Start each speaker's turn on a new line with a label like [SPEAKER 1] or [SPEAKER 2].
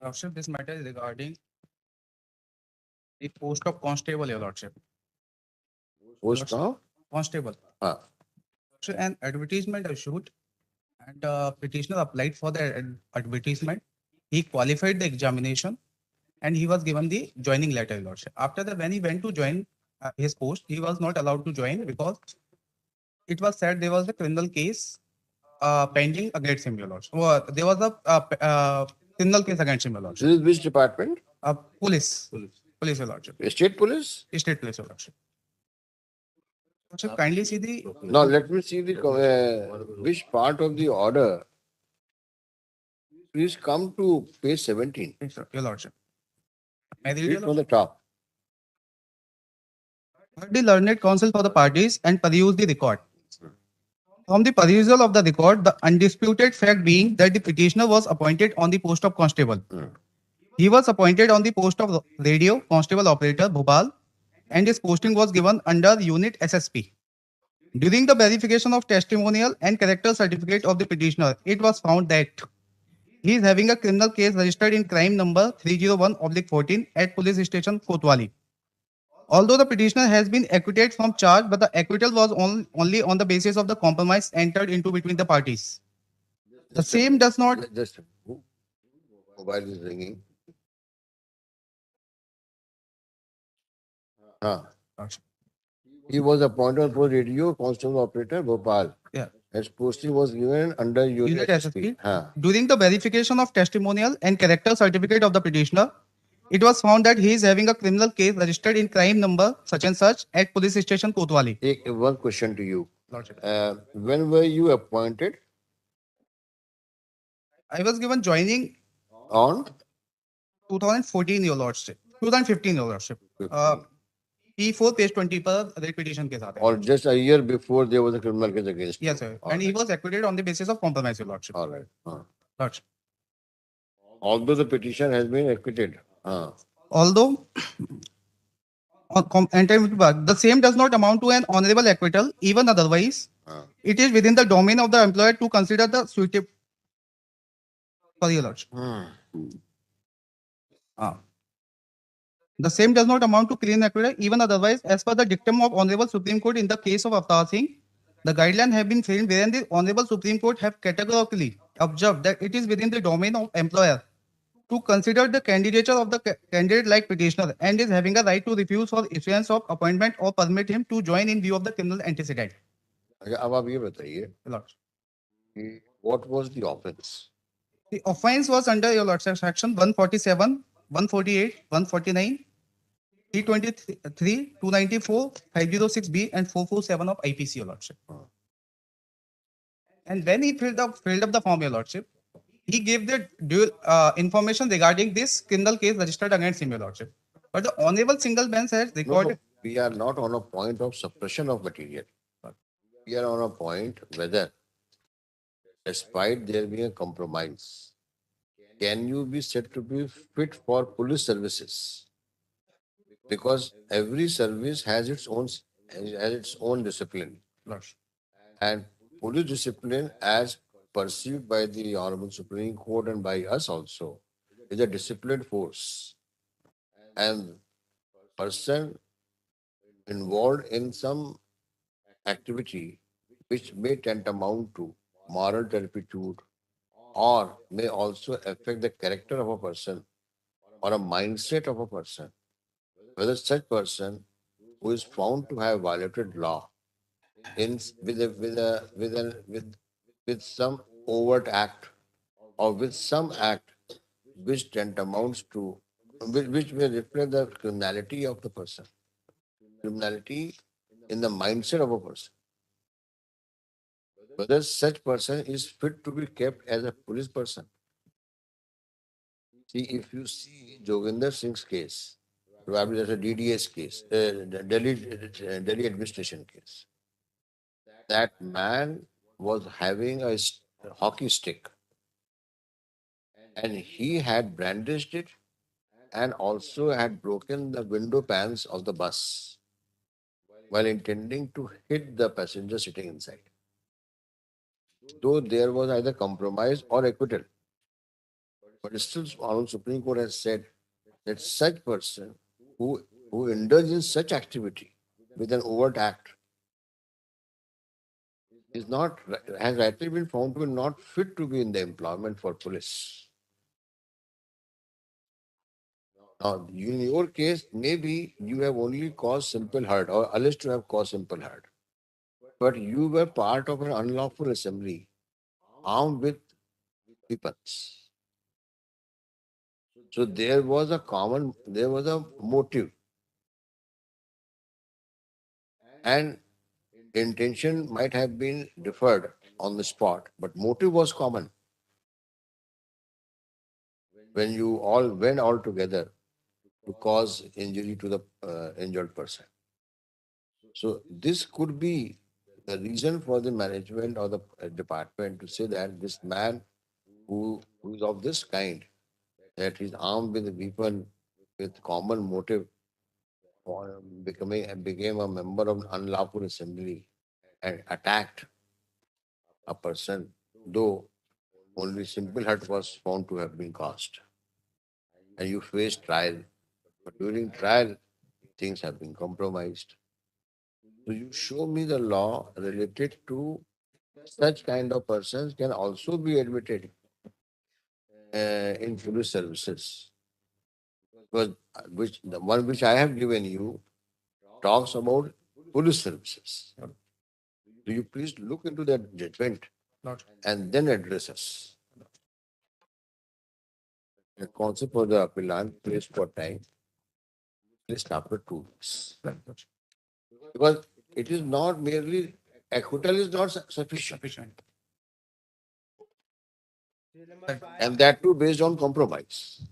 [SPEAKER 1] Lordship, this matter is regarding the post of constable, Your Lordship.
[SPEAKER 2] Post now?
[SPEAKER 1] Constable.
[SPEAKER 2] Ah.
[SPEAKER 1] So an advertisement issued and petitioner applied for the advertisement. He qualified the examination and he was given the joining letter, Your Lordship. After that, when he went to join his post, he was not allowed to join because it was said there was a criminal case pending against him, Your Lordship. There was a criminal case against him, Your Lordship.
[SPEAKER 2] This is which department?
[SPEAKER 1] Police. Police, Your Lordship.
[SPEAKER 2] State police?
[SPEAKER 1] State police, Your Lordship. Lordship, kindly see the.
[SPEAKER 2] Now let me see the which part of the order. Please come to page 17.
[SPEAKER 1] Your Lordship. May I read,
[SPEAKER 2] Read
[SPEAKER 1] Your
[SPEAKER 2] from
[SPEAKER 1] Lordship?
[SPEAKER 2] the top.
[SPEAKER 1] Heard the learned counsel for the parties and peruse the record. From the perusal of the record, the undisputed fact being that the petitioner was appointed on the post of constable. He was appointed on the post of radio constable operator Bhopal, and his posting was given under unit SSP. During the verification of testimonial and character certificate of the petitioner, it was found that he is having a criminal case registered in crime number 301/14 at police station Kotwali. Although the petitioner has been acquitted from charge, but the acquittal was only on the basis of the compromise entered into between the parties. The same does not.
[SPEAKER 2] Just mobile is ringing. He was appointed for radio constable operator Bhopal.
[SPEAKER 1] Yeah.
[SPEAKER 2] His posting was given under unit SSP.
[SPEAKER 1] During the verification of testimonial and character certificate of the petitioner, it was found that he is having a criminal case registered in crime number such and such at police station Kotwali.
[SPEAKER 2] One question to you. When were you appointed?
[SPEAKER 1] I was given joining
[SPEAKER 2] On
[SPEAKER 1] 2014, Your Lordship. 2015, Your Lordship. P4 page 20 पर rate petition के साथ है.
[SPEAKER 2] or just a year before there was a criminal case against you?
[SPEAKER 1] Yes, sir. And he was acquitted on the basis of compromise, Your Lordship.
[SPEAKER 2] All right.
[SPEAKER 1] Lordship.
[SPEAKER 2] Although the petition has been acquitted.
[SPEAKER 1] Although the same does not amount to an honorable acquittal, even otherwise, it is within the domain of the employer to consider the suitable. For Your Lordship. The same does not amount to clean acquittal, even otherwise, as per the dictum of Honorable Supreme Court in the case of Avtar Singh, the guidelines have been framed wherein the Honorable Supreme Court have categorically observed that it is within the domain of employer to consider the candidature of the candidate like petitioner and is having a right to refuse for issuance of appointment or permit him to join in view of the criminal antecedent.
[SPEAKER 2] अब आप ये बताइए what was the offense?
[SPEAKER 1] The offense was under Your Lordship section 147, 148, 149, 323, 294, 506B and 447 of IPC, Your Lordship. And when he filled up the form, Your Lordship, he gave the due information regarding this criminal case registered against him, Your Lordship. But the Honorable Single Bench has recorded.
[SPEAKER 2] No, we are not on a point of suppression of material. We are on a point whether, despite there being a compromise, can you be said to be fit for police services? Because every service has its own discipline. And police discipline, as perceived by the Honorable Supreme Court and by us also, is a disciplined force. And person involved in some activity which may tantamount to moral turpitude or may also affect the character of a person or a mindset of a person, whether such person who is found to have violated law with some overt act or with some act which tantamounts to which may reflect the criminality of the person, criminality in the mindset of a person, whether such person is fit to be kept as a police person. See, if you see Joginder Singh's case, probably that's a DDS case, Delhi administration case. That man was having a hockey stick and he had brandished it and also had broken the window pans of the bus while intending to hit the passenger sitting inside. Though there was either compromise or acquittal, But still, our Supreme Court has said that such person who indulges in such activity with an overt act is not has rightly been found to be not fit to be in the employment for police. Now, in your case, maybe you have only caused simple hurt or alleged to have caused simple hurt. But you were part of an unlawful assembly armed with weapons. So there was a motive and intention might have been deferred on the spot, but motive was common when you all went all together to cause injury to the injured person. So this could be the reason for the management or the department to say that this man who is of this kind, that he's armed with a weapon with common motive for became a member of unlawful assembly and attacked a person, though only simple hurt was found to have been caused. And you face trial, but during trial, things have been compromised. So you show me the law related to such kind of persons can also be admitted in police services. Because the one which I have given you talks about police services. So you please look into that judgment and then address us. The concept for the appellant placed for time placed after 2 weeks. Because it is not merely acquittal is not sufficient. And that too based on compromise.